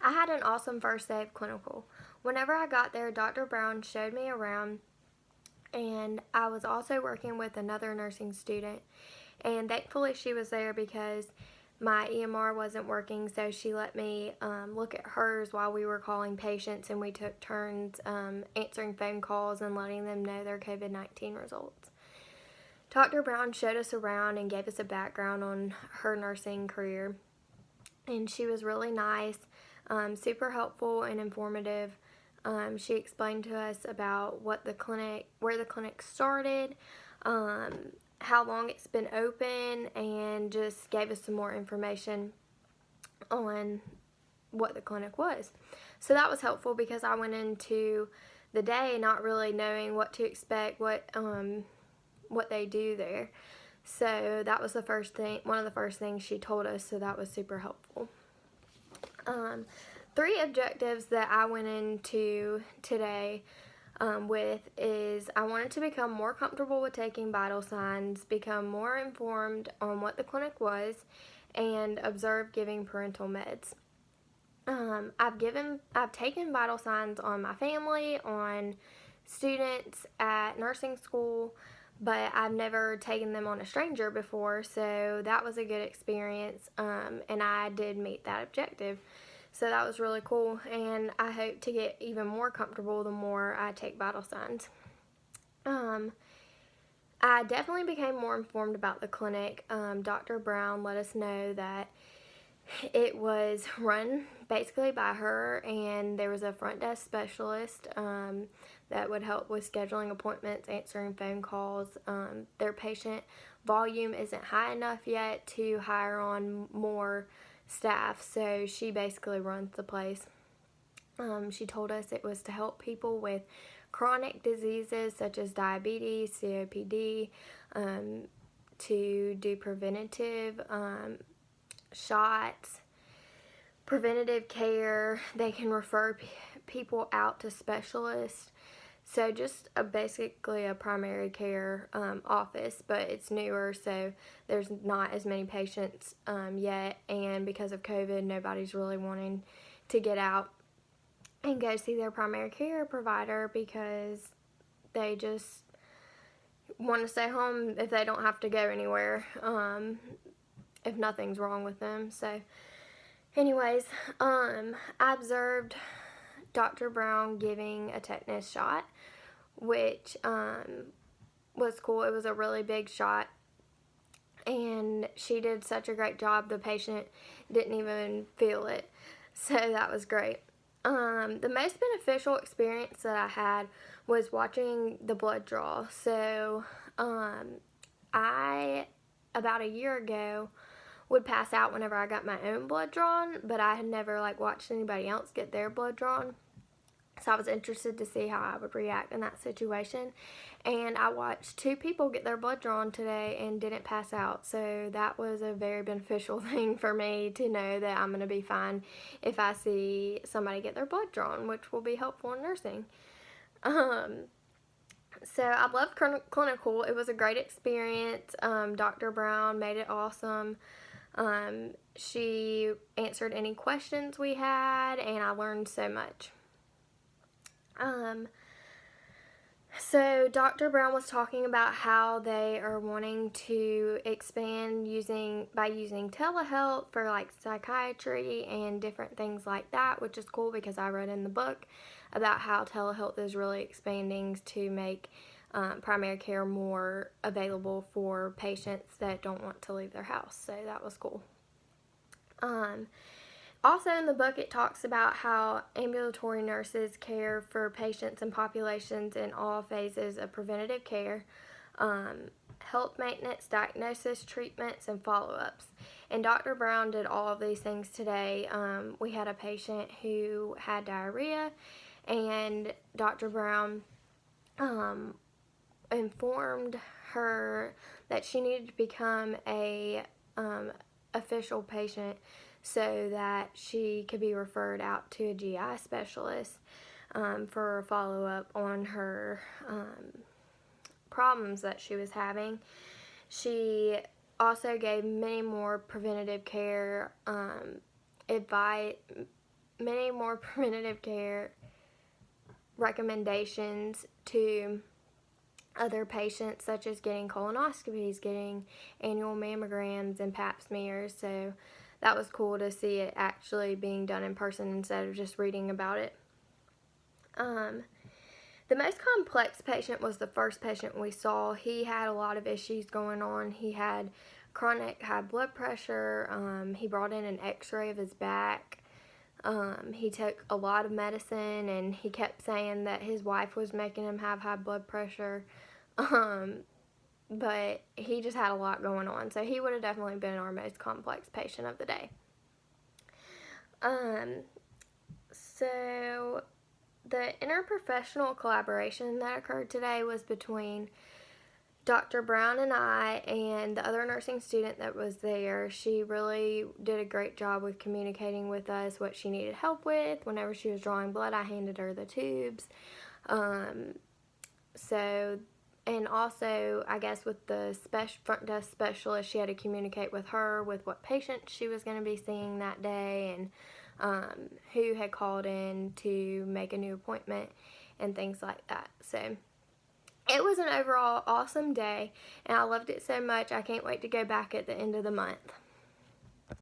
I had an awesome first day of clinical. Whenever I got there, Dr. Brown showed me around, and I was also working with another nursing student, and thankfully she was there because my EMR wasn't working, so she let me look at hers while we were calling patients, and we took turns answering phone calls and letting them know their COVID-19 results. Dr. Brown showed us around and gave us a background on her nursing career, and she was really nice, super helpful and informative. She explained to us about where the clinic started, how long it's been open, and just gave us some more information on what the clinic was. So that was helpful because I went into the day not really knowing what to expect, what they do there. So that was one of the first things she told us, so that was super helpful. 3 objectives that I went into today with is I wanted to become more comfortable with taking vital signs, become more informed on what the clinic was, and observe giving parental meds. I've taken vital signs on my family, on students at nursing school, but I've never taken them on a stranger before, so that was a good experience, and I did meet that objective. So that was really cool, and I hope to get even more comfortable the more I take vital signs. I definitely became more informed about the clinic. Dr. Brown let us know that it was run basically by her, and there was a front desk specialist that would help with scheduling appointments, answering phone calls. Their patient volume isn't high enough yet to hire on more staff, so she basically runs the place. She told us it was to help people with chronic diseases such as diabetes, COPD, to do preventative shots, preventative care. They can refer people out to specialists. So just basically a primary care office, but it's newer, so there's not as many patients yet, and because of COVID, nobody's really wanting to get out and go see their primary care provider because they just want to stay home if they don't have to go anywhere, if nothing's wrong with them. So anyways, I observed Dr. Brown giving a tetanus shot, which was cool. It was a really big shot, and she did such a great job. The patient didn't even feel it, so that was great. The most beneficial experience that I had was watching the blood draw. So I, about a year ago, would pass out whenever I got my own blood drawn, but I had never watched anybody else get their blood drawn. So I was interested to see how I would react in that situation, and I watched 2 people get their blood drawn today and didn't pass out, so that was a very beneficial thing for me to know that I'm going to be fine if I see somebody get their blood drawn, which will be helpful in nursing. So I loved clinical. It was a great experience. Dr. Brown made it awesome. She answered any questions we had, and I learned so much. So Dr. Brown was talking about how they are wanting to expand by using telehealth for psychiatry and different things like that, which is cool because I read in the book about how telehealth is really expanding to make primary care more available for patients that don't want to leave their house. So that was cool. Also in the book, it talks about how ambulatory nurses care for patients and populations in all phases of preventative care, health maintenance, diagnosis, treatments, and follow-ups. And Dr. Brown did all of these things today. We had a patient who had diarrhea, and Dr. Brown informed her that she needed to become a official patient so that she could be referred out to a GI specialist for a follow-up on her problems that she was having. She also gave many more preventative care many more preventative care recommendations to other patients, such as getting colonoscopies, getting annual mammograms, and pap smears. So that was cool to see it actually being done in person instead of just reading about it. The most complex patient was the first patient we saw. He had a lot of issues going on. He had chronic high blood pressure. He brought in an x-ray of his back. He took a lot of medicine, and he kept saying that his wife was making him have high blood pressure. But he just had a lot going on. So he would have definitely been our most complex patient of the day. So the interprofessional collaboration that occurred today was between Dr. Brown and I and the other nursing student that was there. She really did a great job with communicating with us what she needed help with. Whenever she was drawing blood, I handed her the tubes. And also, I guess with the front desk specialist, she had to communicate with her with what patient she was going to be seeing that day, and who had called in to make a new appointment and things like that. So it was an overall awesome day, and I loved it so much. I can't wait to go back at the end of the month.